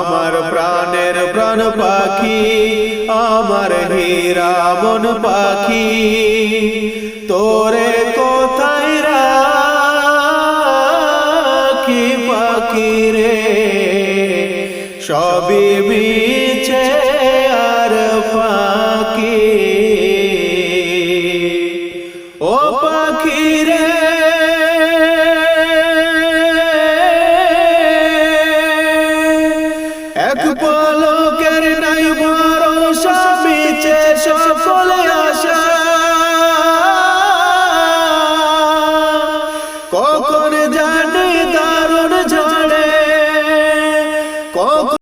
আমার প্রাণের প্রাণ পাখি, আমার হীরা মন পাখি, তোরে কোথায় রাখি পাখি রে, সবই মিছে আর ফাঁকি।